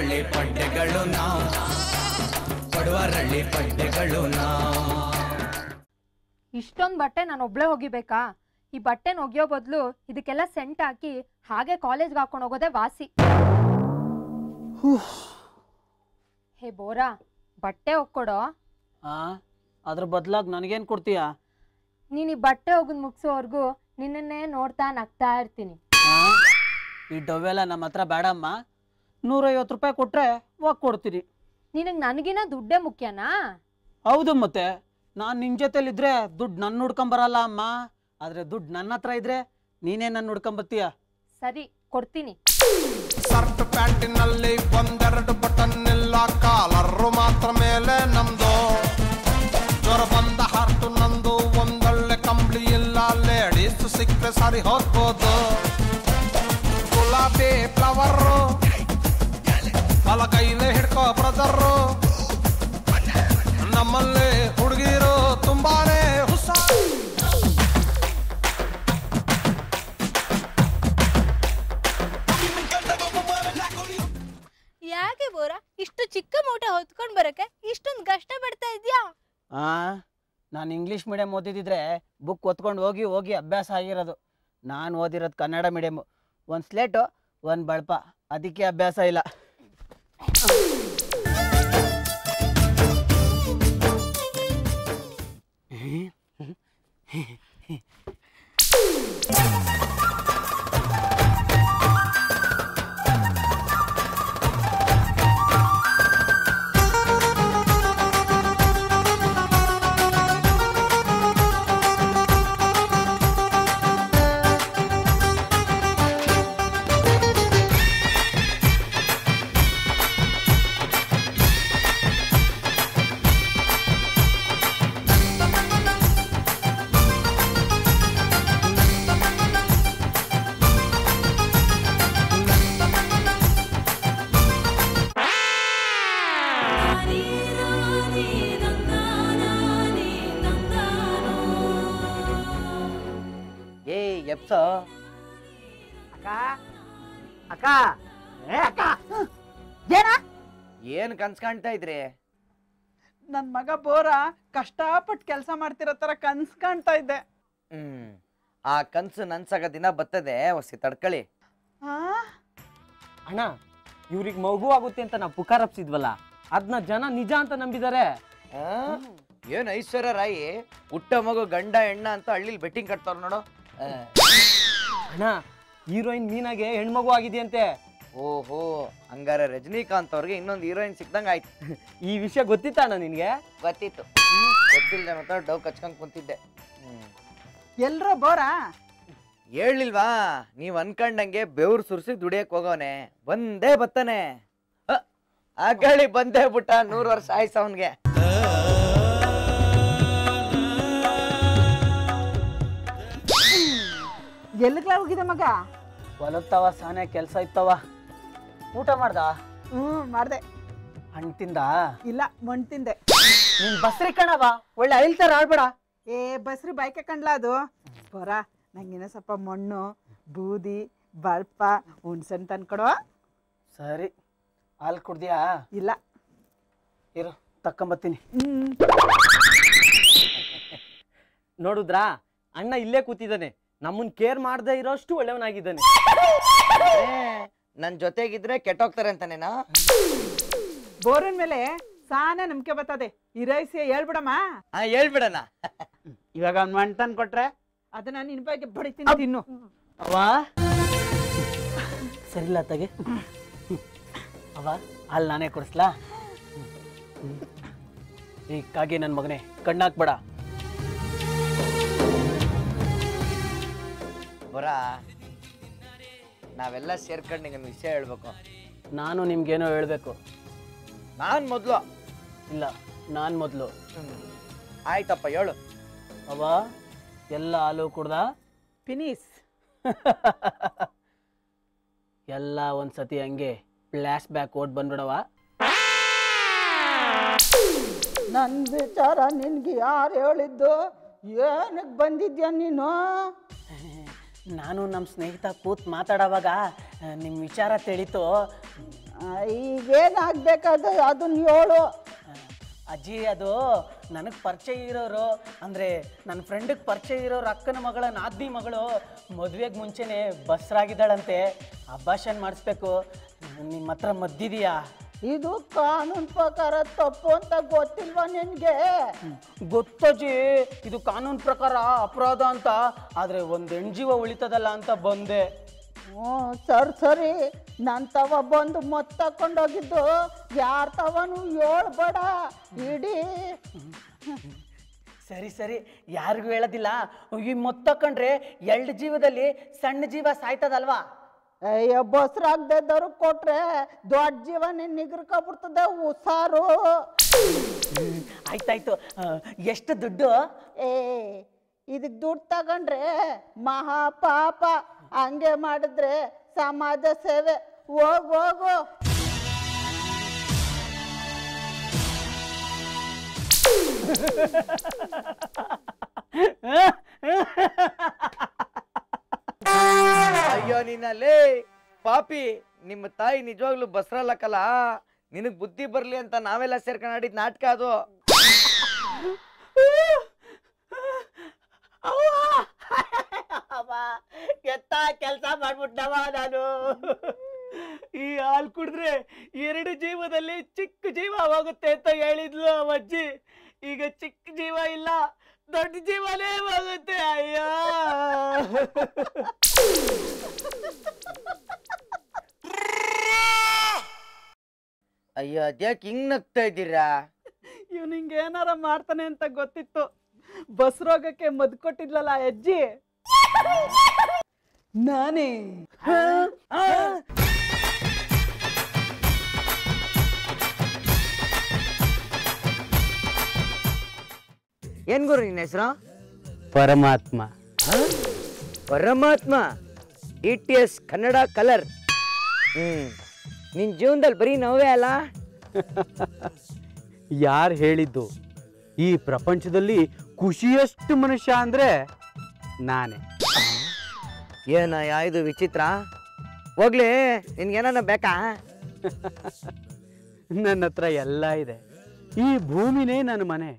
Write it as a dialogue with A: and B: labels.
A: ಬಡವರಳ್ಳಿ ಪಡ್ಡೆಗಳು ನಾವು, ಬಡವರಳ್ಳಿ ಪಡ್ಡೆಗಳು ನಾವು.
B: ಇಷ್ಟೊಂದು ಬಟ್ಟೆ ನಾನು ಒಬ್ಳೆ ಒಗಿಬೇಕಾ? ಈ ಬಟ್ಟೆನ ಒಗಿಯೋ ಬದಲು ಇದಕ್ಕೆಲ್ಲ ಸೆಂಟ್ ಹಾಕಿ ಹಾಗೆ ಕಾಲೇಜ್ಗೆ ಹಾಕೊಂಡು ಹೋಗೋದೇ ವಾಸಿ. ಹೇ ಬೋರಾ, ಬಟ್ಟೆ ಒಕ್ಕೊಡೋ.
C: ಅದ್ರ ಬದಲಾಗಿ ನನಗೇನು ಕೊಡ್ತೀಯಾ?
B: ನೀನು ಈ ಬಟ್ಟೆ ಒಗದ್ ಮುಗಿಸೋವರೆಗೂ ನಿನ್ನನ್ನೇ ನೋಡ್ತಾ ನಗ್ತಾ ಇರ್ತೀನಿ.
C: ಈ ಡವೆಲ್ಲ ನಮ್ಮ ಹತ್ರ ಬೇಡಮ್ಮ. 150 ರೂಪಾಯಿ ಕೊಟ್ರೆ ಕೊಡ್ತೀನಿ.
B: ನಿನಗೆ ನನಗಿನ ದುಡ್ಡೇ ಮುಖ್ಯನಾ?
C: ಹೌದು, ಮತ್ತೆ ನಾನು ನಿನ್ನ ಜೊತೆಲಿದ್ರೆ ದುಡ್ಡು ನನ್ನ ಹುಡ್ಕೊಂಬರಲ್ಲ ಅಮ್ಮ. ಆದರೆ ದುಡ್ಡು ನನ್ನ ಹತ್ರ ಇದ್ರೆ ನೀನೇ ನನ್ನ ಹುಡ್ಕೊಂಬತ್ತೀಯ.
B: ಸರಿ, ಕೊಡ್ತೀನಿ.
D: ಶರ್ಟ್ ಪ್ಯಾಂಟಿನಲ್ಲಿ ಒಂದೆರಡು ಬಟನ್ ಇಲ್ಲ, ಕಾಲರು ಮಾತ್ರ ಮೇಲೆ ನಮ್ದು. ಜ್ವರ ಬಂದ ಹಾರ್ಟು ನಂದು, ಒಂದೊಳ್ಳೆ ಕಂಬಳಿ ಇಲ್ಲ, ಲೇಡೀಸ್ ಸಿಕ್ಕರೆ ಸರಿ ಹೋಗ್ಬೋದು. ಗುಲಾಬಿ ಫ್ಲವರು ಬಲಗೈಲೆ ಹಿಡ್ಕೋ ಬ್ರದರು, ನಮ್ಮಲ್ಲಿ ಹುಡುಗಿರು ತುಂಬಾನೇ ಹುಸ.
E: ಯಾಕೆ ಬೋರಾ ಇಷ್ಟು ಚಿಕ್ಕ ಮೂಟೆ ಹೊತ್ಕೊಂಡ್ ಬರಕ್ಕೆ ಇಷ್ಟೊಂದು ಕಷ್ಟ ಪಡ್ತಾ ಇದ್ಯಾ?
C: ನಾನು ಇಂಗ್ಲೀಷ್ ಮೀಡಿಯಂ ಓದಿದ್ರೆ ಬುಕ್ ಹೊತ್ಕೊಂಡು ಹೋಗಿ ಹೋಗಿ ಅಭ್ಯಾಸ ಆಗಿರೋದು. ನಾನು ಓದಿರೋದು ಕನ್ನಡ ಮೀಡಿಯಮ್ಮು. ಒಂದು ಸ್ಲೇಟು ಒಂದು ಬಳಪ, ಅದಕ್ಕೆ ಅಭ್ಯಾಸ ಇಲ್ಲ. ಎಪ್ಸ
F: ಅಕ್ಕ ಅಕ್ಕ ಅಕ್ಕ ಏನ
G: ಏನ್ ಕನ್ಸ್ ಕಾಣ್ತಾ ಇದ್ರಿ?
F: ನನ್ ಮಗ ಬೋರ ಕಷ್ಟಪಟ್ಟು ಕೆಲಸ ಮಾಡ್ತಿರೋ ತರ ಕನ್ಸ್ ಕಾಣ್ತಾ ಇದ್ದೆ.
G: ಆ ಕನ್ಸು ನನ್ಸಾಗ ದಿನ ಬರ್ತದೆ, ಹೊಸಿ ತಡ್ಕಳಿ.
C: ಅಣ್ಣ, ಇವ್ರಿಗೆ ಮಗು ಆಗುತ್ತೆ ಅಂತ ನಾವು ಪುಕಾರಪ್ಸಿದ್ವಲ್ಲ, ಅದನ್ನ ಜನ ನಿಜ ಅಂತ ನಂಬಿದ್ದಾರೆ.
G: ಏನ್ ಐಶ್ವರ್ಯ ರಾಯಿ ಹುಟ್ಟ ಮಗು ಗಂಡ ಹೆಣ್ಣ ಅಂತ ಹಳ್ಳಿಲಿ ಬೆಟ್ಟಿಂಗ್ ಕಟ್ತಾರ ನೋಡು.
C: ಅಣ್ಣ, ಹೀರೋಯಿನ್ ಮೀನಾಗೆ ಹೆಣ್ಮಗು ಆಗಿದೆಯಂತೆ.
G: ಓಹೋ, ಹಂಗಾರೆ ರಜನಿಕಾಂತ್ ಅವ್ರಿಗೆ ಇನ್ನೊಂದು ಹೀರೋಯಿನ್ ಸಿಕ್ದಂಗ ಆಯ್ತು.
C: ಈ ವಿಷಯ ಗೊತ್ತಿತ್ತ ಅಣ್ಣ ನಿನ್ಗೆ?
G: ಗೊತ್ತಿತ್ತು, ಗೊತ್ತಿಲ್ಲದೆ ಮಾತ್ರ ಡವ್ ಕಚ್ಕೊಂಡ್ ಕುಂತಿದ್ದೆ.
F: ಎಲ್ರೋ ಬೋರ
G: ಹೇಳಿಲ್ವಾ? ನೀವ್ ಅನ್ಕಂಡಂಗೆ ಬೆವ್ರು ಸುರ್ಸಿ ದುಡಿಯಕ್ ಹೋಗೋನೆ ಬಂದೇ ಬತ್ತಾನೆ. ಆಗಳಿ ಬಂದೇ ಬಿಟ್ಟ, 100 ವರ್ಷ ಆಯ್ತು ಅವನ್ಗೆ.
F: ಎಲ್ಲಿಗ್ಲಾ ಹೋಗಿದೆ ಮಗ?
C: ಹೊಲತ್ತವ ಸಾನೆ ಕೆಲ್ಸ ಇತ್ತವ. ಊಟ ಮಾಡ್ದ?
F: ಮಾಡ್ದೆ.
C: ಹಣ್ಣು ತಿಂದ?
F: ಇಲ್ಲ, ಮಣ್ಣು ತಿಂದೆ.
C: ನೀನ್ ಬಸ್ರಿ ಕಣವ, ಒಳ್ಳೆ ಐಲ್ತಾರ ಆಡ್ಬೇಡ.
F: ಬಸ್ರಿ ಬೈಕೆ ಕಂಡ್ಲ ಅದು. ಬೋರ, ನಂಗಿನ ಸ್ವಲ್ಪ ಮಣ್ಣು, ಬೂದಿ, ಬಳ್ಪ, ಹುಣ್ಸೆನ್ ತಂದ್ಕೊಡುವ.
C: ಸರಿ, ಹಾಲು ಕುಡ್ದಿಯಾ?
F: ಇಲ್ಲ.
C: ಇರು, ತಕ್ಕೊಂಬತ್ತೀನಿ. ನೋಡುದ್ರಾ, ಅಣ್ಣ ಇಲ್ಲೇ ಕೂತಿದ್ದಾನೆ. ನಮ್ಮನ್ ಕೇರ್ ಮಾಡದೇ ಇರೋಷ್ಟು ಒಳ್ಳೆಯವನಾಗಿದ್ದಾನೆ.
G: ನನ್ ಜೊತೆಗಿದ್ರೆ ಕೆಟ್ಟೋಗ್ತಾರೆ ಅಂತಾನೇನಾ?
F: ಬೋರನ್ ಮೇಲೆ ಸಾನ ನಂಬಿಕೆ ಬರ್ತದೆ. ಇರೈಸಿ ಹೇಳ್ಬಿಡಮ್ಮ.
G: ಹೇಳ್ಬಿಡಣ.
F: ಇವಾಗ ಅವ್ನು ಮಣ್ಣು ತಂದು ಕೊಟ್ರೆ ಅದನ್ನ ನಿನ್ ಬಗ್ಗೆ ಬಡಿತೀನಿ, ತಿನ್ನು.
C: ಅವ ಸರಿಲ್ಲ ತಗೆ. ಅವ ಹಾಲು ನಾನೇ ಕೊಡಿಸ್ಲಾ? ಈಗಾಗಿ ನನ್ನ ಮಗನೇ ಕಣ್ಣಾಕ್ಬೇಡ.
G: ಬರ, ನಾವೆಲ್ಲ ಸೇರ್ಕೊಂಡು ನಿಂಗೆ ವಿಷಯ ಹೇಳ್ಬೇಕು.
C: ನಾನು ನಿಮ್ಗೇನೋ ಹೇಳ್ಬೇಕು.
G: ನಾನ್ ಮೊದ್ಲು?
C: ಇಲ್ಲ, ನಾನ್ ಮೊದ್ಲು.
G: ಆಯ್ತಪ್ಪ, ಹೇಳು.
C: ಅವ ಎಲ್ಲ ಹಾಲು ಕುಡ್ದ?
F: ಫಿನಿಸ್.
C: ಎಲ್ಲ ಒಂದ್ಸತಿ ಹಂಗೆ ಫ್ಲಾಶ್ ಬ್ಯಾಕ್ ಓಡ್ ಬಂದ್ಬಿಡವ.
F: ನನ್ನ ವಿಚಾರ ನಿನ್ಗೆ ಯಾರು ಹೇಳಿದ್ದು? ಏನಕ್ಕೆ ಬಂದಿದ್ಯಾ ನೀನು?
C: ನಾನು ನಮ್ಮ ಸ್ನೇಹಿತ ಕೂತ್ ಮಾತಾಡೋವಾಗ ನಿಮ್ಮ ವಿಚಾರ ತಿಳಿತು.
F: ಈಗೇನಾಗ್ಬೇಕಾದ ಅದನ್ನ ಹೇಳು.
C: ಅಜ್ಜಿ ಅದು ನನಗೆ ಪರಿಚಯ ಇರೋರು ಅಂದರೆ ನನ್ನ ಫ್ರೆಂಡಿಗೆ ಪರಿಚಯ ಇರೋರು ಅಕ್ಕನ ಮಗಳ ನಾದ್ನಿ ಮಗಳು ಮದುವೆಗೆ ಮುಂಚೆನೇ ಬಸ್ರಾಗಿದ್ದಾಳಂತೆ. ಅಭಾಷಣ ಮಾಡಿಸ್ಬೇಕು. ನಿಮ್ಮ ಹತ್ರ ಮದ್ದಿದೆಯಾ?
F: ಇದು ಕಾನೂನು ಪ್ರಕಾರ ತಪ್ಪು ಅಂತ ಗೊತ್ತಿಲ್ವಾ ನಿನಗೆ?
C: ಗೊತ್ತಜ್ಜಿ, ಇದು ಕಾನೂನು ಪ್ರಕಾರ ಅಪರಾಧ ಅಂತ. ಆದರೆ ಒಂದು ಹೆಣ್ಜೀವ ಉಳಿತದಲ್ಲ ಅಂತ ಬಂದೆ.
F: ಹ್ಞೂ ಸರಿ ನನ್ನ ತವ ಬಂದು ಮೊತ್ತ ತಗೊಂಡೋಗಿದ್ದು ಯಾರ ತವನು ಹೇಳ್ಬೇಡ ಇಡೀ.
C: ಸರಿ ಯಾರಿಗೂ ಹೇಳೋದಿಲ್ಲ. ಈ ಮೊತ್ತ ತಕೊಂಡ್ರೆ 2 ಜೀವದಲ್ಲಿ ಸಣ್ಣ ಜೀವ ಸಾಯ್ತದಲ್ವಾ?
F: ಅಯ್ಯೋ ಬಸ್ರಾಗ್ದವ್ರು ಕೊಟ್ರೆ ದೊಡ್ಡ ಜೀವ ನಿಗ್ರಕೊಬಿಡ್ತದೆ ಹುಷಾರು.
C: ಆಯ್ತಾಯ್ತು. ಎಷ್ಟು ದುಡ್ಡು?
F: ಇದಕ್ಕೆ ದುಡ್ಡು ತಗೊಂಡ್ರೆ ಮಹಾಪಾಪ. ಹಂಗೆ ಮಾಡಿದ್ರೆ ಸಮಾಜ ಸೇವೆ. ಹೋಗು.
G: ಅಯ್ಯೋ ನಿನ್ನಲ್ಲೇ ಪಾಪಿ, ನಿಮ್ಮ ತಾಯಿ ನಿಜವಾಗ್ಲೂ ಬಸ್ರಲ್ಲಕ್ಕಲ್ಲ. ನಿನಗ್ ಬುದ್ಧಿ ಬರ್ಲಿ ಅಂತ ನಾವೆಲ್ಲ ಸೇರ್ಕೊಂಡು ಆಡಿದ್ ನಾಟಕ ಅದು.
C: ಎತ್ತ ಕೆಲಸ ಮಾಡ್ಬಿಟ್ಟವ ನಾನು. ಈ ಹಾಲು ಕುಡಿದ್ರೆ 2 ಜೀವದಲ್ಲಿ ಚಿಕ್ಕ ಜೀವ ಹೋಗುತ್ತೆ ಅಂತ ಹೇಳಿದ್ಲು ಅವಜ್ಜಿ. ಈಗ ಚಿಕ್ಕ ಜೀವ ಇಲ್ಲ, ದೊಡ್ಡ ಜೀವನೇ ಹೋಗುತ್ತೆ. ಅಯ್ಯೋ
G: ಅಯ್ಯೋ ಅದ್ಯಾಕೆ ಹಿಂಗ್ ನಗ್ತಾ ಇದ್ದೀರಾ?
F: ಇವ್ ನಿಂಗೆ ಏನಾರ ಮಾಡ್ತಾನೆ ಅಂತ ಗೊತ್ತಿತ್ತು. ಬಸ್ ರೋಗಕ್ಕೆ ಮದ್ದು ಕೊಟ್ಟಿದ್ಲಲ್ಲ ಅಜ್ಜಿ, ನಾನೇ.
G: ಏನ್ ಗುರು ನಿನ್ನ ಹೆಸರು?
C: ಪರಮಾತ್ಮ.
G: ಪರಮಾತ್ಮ. ETS Kannada colour. ನಿನ್ ಜೀವನದಲ್ಲಿ ಬರೀ ನೋವೇ ಅಲ್ಲ?
H: ಯಾರು ಹೇಳಿದ್ದು? ಈ ಪ್ರಪಂಚದಲ್ಲಿ ಖುಷಿಯಷ್ಟು ಮನುಷ್ಯ ಅಂದ್ರೆ ನಾನೇ.
G: ಏನಯ್ಯ ಇದು ವಿಚಿತ್ರ. ಹೋಗ್ಲಿ, ನಿನ್ಗೇನ ಬೇಕಾ?
H: ನನ್ನ ಹತ್ರ ಎಲ್ಲ ಇದೆ. ಈ ಭೂಮಿನೇ ನನ್ನ ಮನೆ.